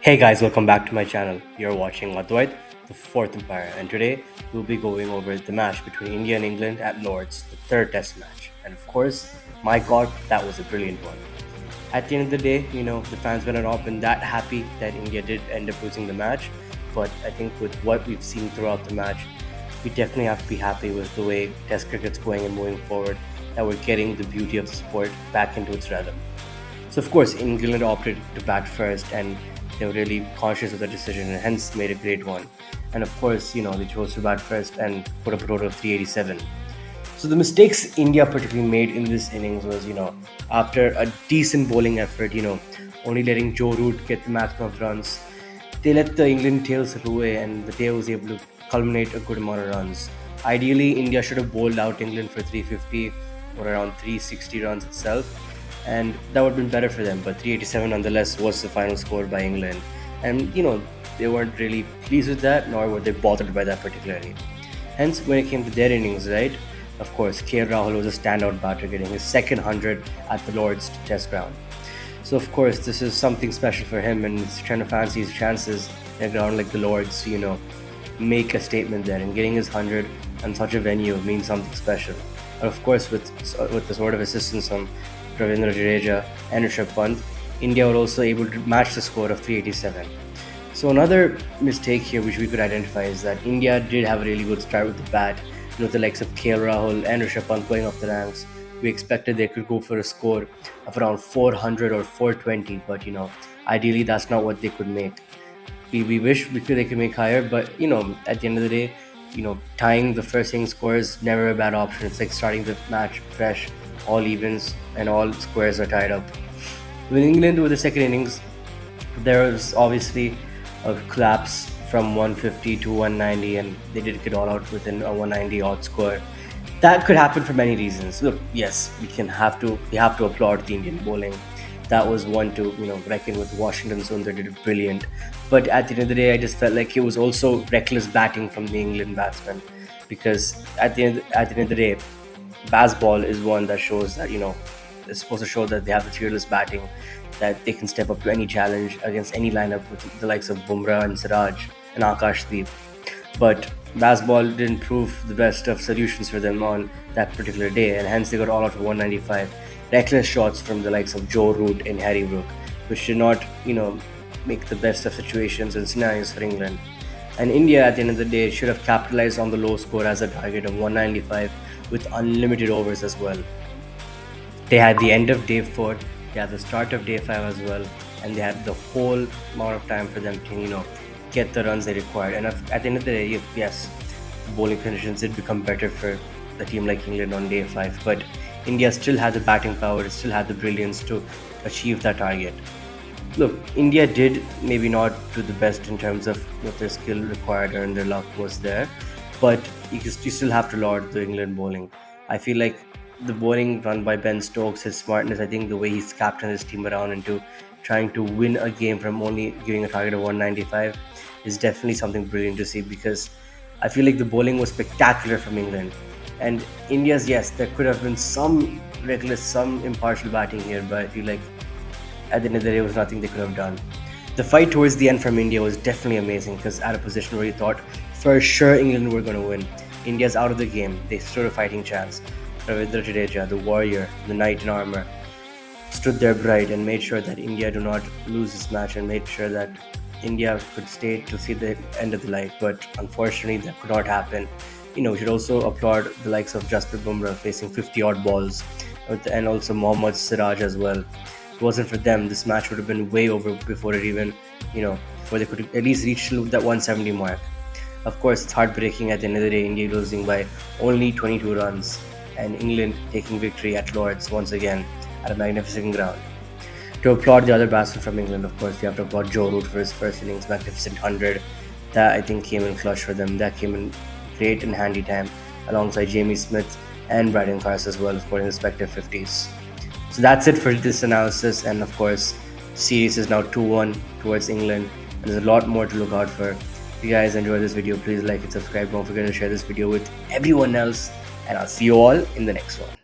Hey guys, welcome back to my channel. You're watching Advait, the Fourth Empire, and today we'll be going over the match between India and England at Lord's, the third test match. And of course, my god, that was a brilliant one. At the end of the day, the fans were not been that happy that India did end up losing the match, but I think with what we've seen throughout the match, we definitely have to be happy with the way test cricket's going and moving forward, that we're getting the beauty of the sport back into its rhythm. So of course, England opted to bat first, and they were really conscious of the decision, and hence made a great one. And of course, they chose to bat first and put up a total of 387. So the mistakes India particularly made in this innings was, after a decent bowling effort, only letting Joe Root get the maximum of runs, they let the England tail slip away, and the tail was able to culminate a good amount of runs. Ideally, India should have bowled out England for 350 or around 360 runs itself, and that would have been better for them. But 387 nonetheless was the final score by England, and they weren't really pleased with that, nor were they bothered by that particularly. Hence, when it came to their innings, right, of course, KL Rahul was a standout batter, getting his second 100 at the Lord's Test ground. So of course, this is something special for him, and he's trying to fancy his chances in a ground like the Lord's. Make a statement there, and getting his 100 on such a venue means something special. And of course, with the sort of assistance from Ravindra Jadeja and Rishabh Pant, India were also able to match the score of 387. So another mistake here which we could identify is that India did have a really good start with the bat, with the likes of KL Rahul and Rishabh Pant going up the ranks. We expected they could go for a score of around 400 or 420, but ideally that's not what they could make. We wish they could make higher, but at the end of the day, tying the first inning score is never a bad option. It's like starting the match fresh, all evens and all squares are tied up. With England, with the second innings, there was obviously a collapse from 150 to 190, and they did get all out within a 190 odd score. That could happen for many reasons. Look, yes, we have to applaud the Indian bowling. That was one to reckon with. Washington Sundar did it brilliant, but at the end of the day, I just felt like it was also reckless batting from the England batsmen, because at the end of the day, Bazball is one that shows that it's supposed to show that they have the fearless batting, that they can step up to any challenge against any lineup with the likes of Bumrah and Siraj and Akashdeep. But Bazball didn't prove the best of solutions for them on that particular day, and hence they got all out for 195. Reckless shots from the likes of Joe Root and Harry Brook, which did not, make the best of situations and scenarios for England. And India, at the end of the day, should have capitalized on the low score as a target of 195 with unlimited overs as well. They had the end of day 4, they had the start of day 5 as well, and they had the whole amount of time for them to, get the runs they required. And at the end of the day, yes, bowling conditions did become better for a team like England on day 5, but India still had the batting power, it still had the brilliance to achieve that target. Look, India did maybe not do the best in terms of what their skill required and their luck was there, but you still have to laud the England bowling. I feel like the bowling run by Ben Stokes, his smartness, I think the way he's captained his team around into trying to win a game from only giving a target of 195 is definitely something brilliant to see, because I feel like the bowling was spectacular from England. And India's, yes, there could have been some reckless, some impartial batting here, but I feel like at the end of the day, there was nothing they could have done. The fight towards the end from India was definitely amazing, because at a position where you thought for sure England were going to win, India's out of the game, they stood a fighting chance. Ravindra Jadeja, the warrior, the knight in armor, stood there bright and made sure that India do not lose this match, and made sure that India could stay to see the end of the light. But unfortunately, that could not happen. We should also applaud the likes of Jasprit Bumrah facing 50 odd balls, and also Mohammad Siraj as well. If it wasn't for them, this match would have been way over before it even, before they could at least reach that 170 mark. Of course, it's heartbreaking at the end of the day, India losing by only 22 runs, and England taking victory at Lord's once again at a magnificent ground. To applaud the other batsmen from England, of course, you have to applaud Joe Root for his first innings magnificent 100. That, I think, came in clutch for them. That came in great and handy time, alongside Jamie Smith and Brydon Carse as well, scoring respective 50s. So that's it for this analysis, and of course, series is now 2-1 towards England, and there's a lot more to look out for. If you guys enjoyed this video, please like and subscribe. Don't forget to share this video with everyone else, and I'll see you all in the next one.